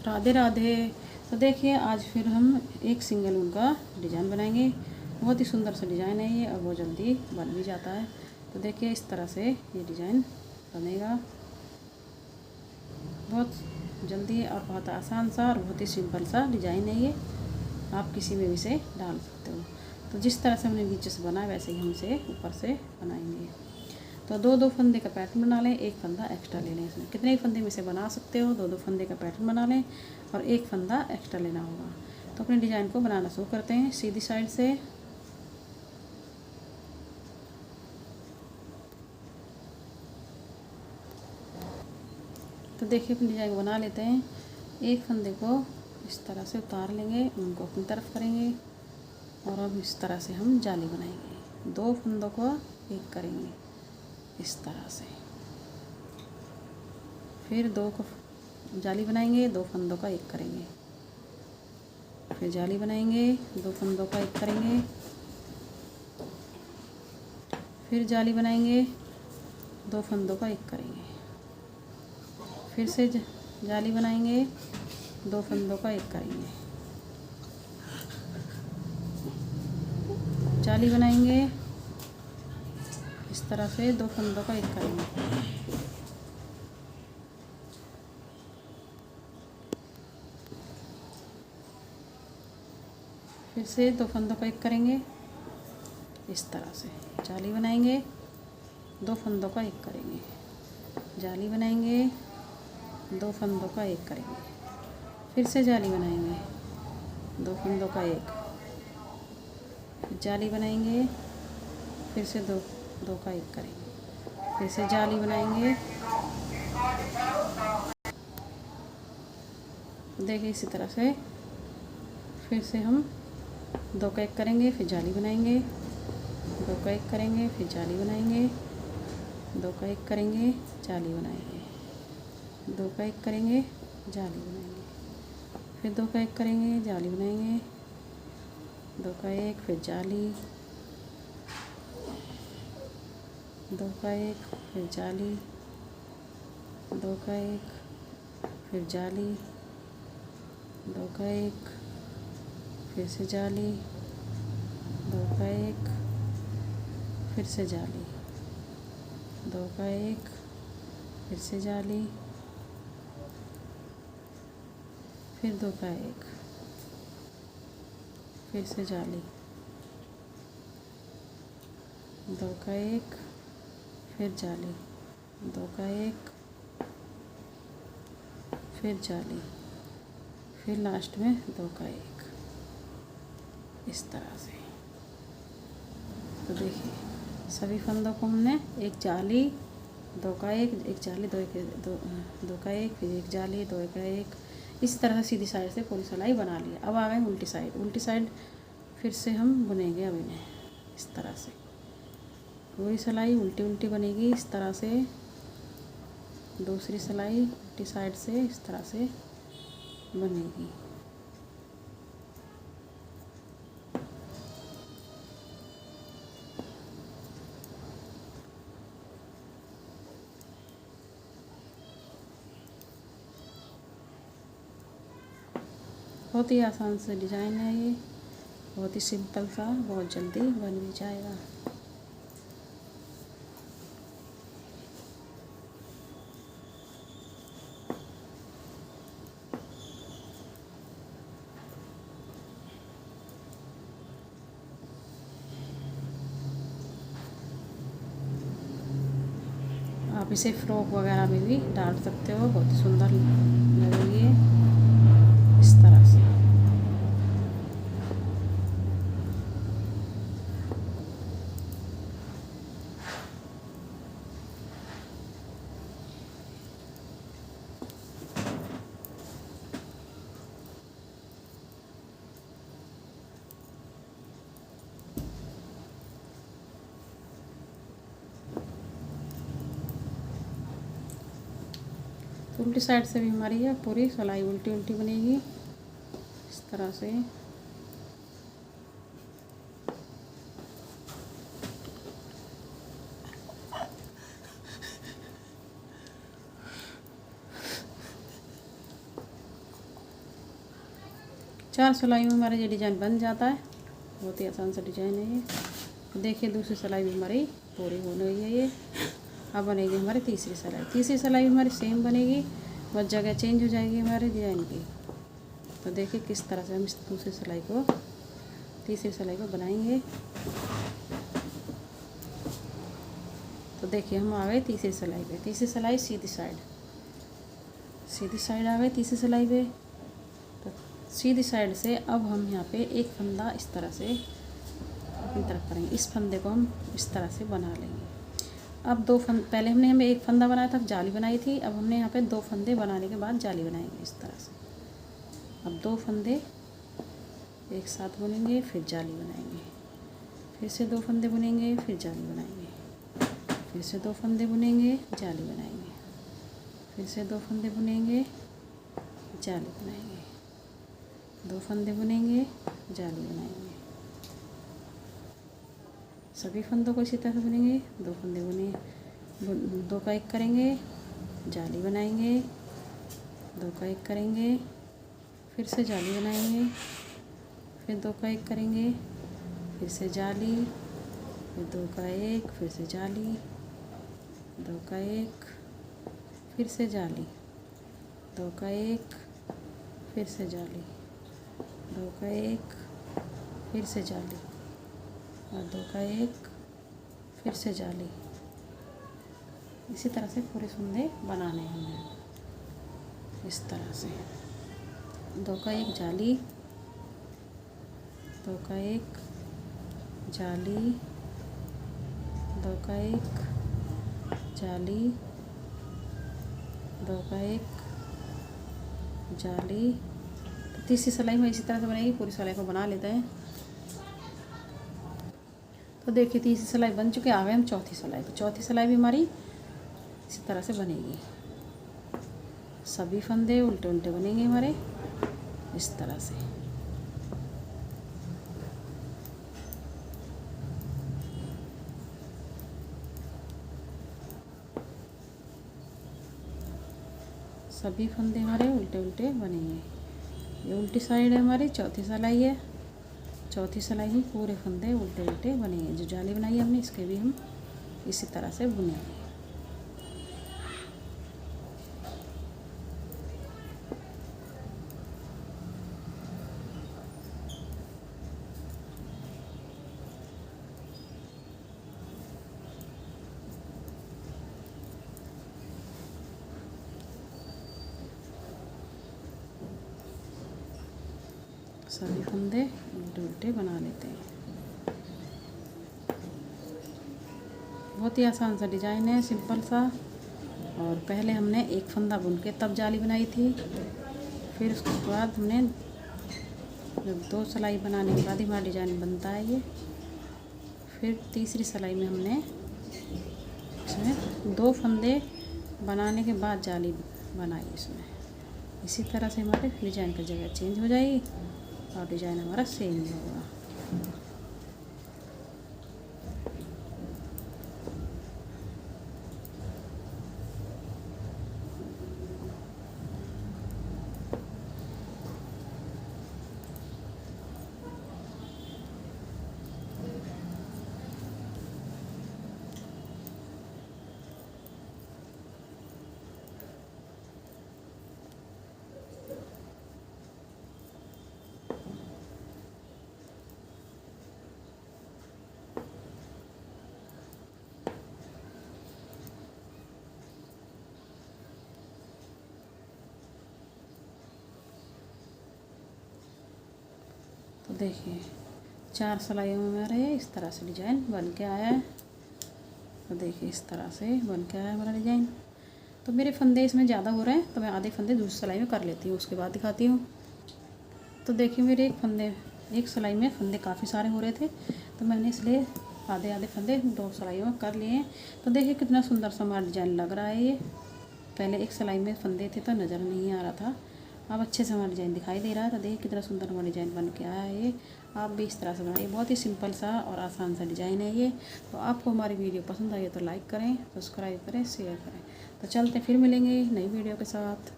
राधे राधे। तो देखिए आज फिर हम एक सिंगल ऊन का डिज़ाइन बनाएंगे। बहुत ही सुंदर सा डिज़ाइन है ये और बहुत जल्दी बन भी जाता है। तो देखिए इस तरह से ये डिज़ाइन बनेगा, बहुत जल्दी और बहुत आसान सा और बहुत ही सिंपल सा डिज़ाइन है ये। आप किसी में भी इसे डाल सकते हो। तो जिस तरह से हमने नीचे से बनाया वैसे ही हम इसे ऊपर से बनाएंगे। तो दो दो फंदे का पैटर्न बना लें, एक फंदा एक्स्ट्रा ले लें। इसमें कितने फंदे में से बना सकते हो, दो दो फंदे का पैटर्न बना लें और एक फंदा एक्स्ट्रा लेना होगा। तो अपने डिज़ाइन को बनाना शुरू करते हैं सीधी साइड से। तो देखिए अपने डिज़ाइन को बना लेते हैं। एक फंदे को इस तरह से उतार लेंगे, उनको अपनी तरफ करेंगे और अब इस तरह से हम जाली बनाएंगे। दो फंदों को एक करेंगे इस तरह से, फिर दो को जाली बनाएंगे, दो फंदों का एक करेंगे, फिर जाली बनाएंगे, दो फंदों का एक करेंगे, फिर जाली बनाएंगे, दो फंदों का एक करेंगे, फिर से जाली बनाएंगे, दो फंदों का एक करेंगे, जाली बनाएंगे, इस तरह से दो फंदों का एक करेंगे, फिर से दो फंदों का एक करेंगे, इस तरह से जाली बनाएंगे, दो फंदों का एक करेंगे, जाली बनाएंगे, दो फंदों का एक करेंगे, फिर से जाली बनाएंगे, दो फंदों का एक, जाली बनाएंगे, फिर से दो दो का एक करेंगे, फिर से जाली बनाएंगे। देखिए इसी तरह से फिर से हम दो का एक करेंगे, फिर जाली बनाएंगे, दो का एक करेंगे, फिर जाली बनाएंगे, दो का एक करेंगे, जाली बनाएंगे, दो का एक करेंगे, जाली बनाएंगे, फिर दो का एक करेंगे, जाली बनाएंगे, दो का एक, फिर जाली, दो का एक, फिर जाली, दो का एक, फिर जाली, दो का एक, फिर से जाली, दो का एक, फिर से जाली, दो का एक, फिर से जाली, फिर दो का एक, फिर से जाली, दो का एक, फिर जाली, दो का एक, फिर जाली, फिर लास्ट में दो का एक, इस तरह से। तो देखिए सभी फंदों को हमने एक जाली, दो का एक जाली, दो का एक, फिर एक जाली, दो का एक, इस तरह से सीधी साइड से पूरी सिलाई बना लिया। अब आ गए उल्टी साइड फिर से हम बुनेंगे अब इन्हें इस तरह से। पूरी सिलाई उल्टी उल्टी बनेगी इस तरह से, दूसरी सिलाई उल्टी साइड से इस तरह से बनेगी। बहुत ही आसान से डिज़ाइन है ये, बहुत ही सिंपल सा, बहुत जल्दी बन भी जाएगा। आप इसे फ्रॉक वगैरह में भी डाल सकते हो, बहुत ही सुंदर लगेगी इस तरह से। उल्टी साइड से भी हमारी है पूरी सिलाई उल्टी उल्टी बनेगी इस तरह से। 4 सिलाई में हमारा ये डिज़ाइन बन जाता है। बहुत ही आसान सा डिज़ाइन है ये। तो देखिए दूसरी सिलाई भी हमारी पूरी होने गई है ये। अब बनेगी हमारी तीसरी सिलाई। तीसरी सिलाई हमारी सेम बनेगी, बस जगह चेंज हो जाएगी हमारे डिज़ाइन की। तो देखिए किस तरह से हम इस दूसरी सिलाई को, तीसरी सिलाई को बनाएंगे। तो देखिए हम आ गए तीसरी सिलाई पे। तीसरी सिलाई सीधी साइड आ गई तीसरी सिलाई पे। तो सीधी साइड से अब हम यहाँ पे एक फंदा इस तरह से अपनी तरफ करेंगे। इस फंदे को हम इस तरह से बना लेंगे। अब पहले हमने हमें एक फंदा बनाया था, जाली बनाई थी। अब हमने यहाँ पे 2 फंदे बनाने के बाद जाली बनाएंगे इस तरह से। अब 2 फंदे एक साथ बुनेंगे, फिर जाली बनाएंगे, फिर से 2 फंदे बुनेंगे, फिर जाली बनाएंगे, फिर से 2 फंदे बुनेंगे, जाली बनाएंगे, फिर से 2 फंदे बुनेंगे, जाली बनाएंगे, 2 फंदे बुनेंगे, जाली बनाएंगे। सभी फंदों को इसी तरह से बुनेंगे। 2 फंदे बुने, 2 का 1 करेंगे, जाली बनाएंगे, 2 का 1 करेंगे, फिर से जाली बनाएंगे, फिर 2 का 1 करेंगे, फिर से जाली, फिर 2 का 1, फिर से जाली, 2 का 1, फिर से जाली, 2 का 1, फिर से जाली, 2 का 1, फिर से जाली, और 2 का 1, फिर से जाली। इसी तरह से पूरे फंदे बनाने हैं हमें इस तरह से। 2 का 1 जाली, 2 का 1 जाली, 2 का 1 जाली, 2 का 1 जाली। तो तीसरी सिलाई में इसी तरह से बनेगी। पूरी सिलाई को बना लेते हैं। तो देखिए तीसरी सिलाई बन चुकी है। आ गए हम चौथी सिलाई पे। चौथी सिलाई भी हमारी इसी तरह से बनेगी। सभी फंदे उल्टे उल्टे बनेंगे हमारे इस तरह से। सभी फंदे हमारे उल्टे उल्टे बनेंगे। ये उल्टी साइड है हमारी चौथी सिलाई है। चौथी सिलाई में पूरे फंदे उल्टे उल्टे बनेंगे। जो जाली बनाई है हमने इसके भी हम इसी तरह से बुनेंगे। सभी फंदे उल्टे उल्टे बना लेते हैं। बहुत ही आसान सा डिज़ाइन है, सिंपल सा। और पहले हमने एक फंदा बुन के तब जाली बनाई थी। फिर उसके बाद हमने जब 2 सिलाई बनाने के बाद ही हमारा डिज़ाइन बनता है ये। फिर तीसरी सिलाई में हमने इसमें 2 फंदे बनाने के बाद जाली बनाई इसमें। इसी तरह से हमारे डिज़ाइन की जगह चेंज हो जाएगी और डिज़ाइन हमारा सेम ही होगा। तो देखिए 4 सिलाइयों में मेरे इस तरह से डिज़ाइन बन के आया है। तो देखिए इस तरह से बन के आया है हमारा डिज़ाइन। तो मेरे फंदे इसमें ज़्यादा हो रहे हैं तो मैं आधे फंदे दूसरी सिलाई में कर लेती हूँ, उसके बाद दिखाती हूँ। तो देखिए मेरे एक सिलाई में फंदे काफ़ी सारे हो रहे थे तो मैंने इसलिए आधे आधे फंदे 2 सिलाइयों में कर लिए हैं। तो देखिए कितना सुंदर सा हमारा डिज़ाइन लग रहा है ये। पहले एक सिलाई में फंदे थे तो नज़र नहीं आ रहा था, अब अच्छे से हमारा डिज़ाइन दिखाई दे रहा है। तो देखिए कितना सुंदर हमारा डिज़ाइन बन के आया है ये। आप भी इस तरह से बनाइए। बहुत ही सिंपल सा और आसान सा डिज़ाइन है ये। तो आपको हमारी वीडियो पसंद आई तो लाइक करें, सब्सक्राइब करें, शेयर करें। तो चलते फिर मिलेंगे नई वीडियो के साथ।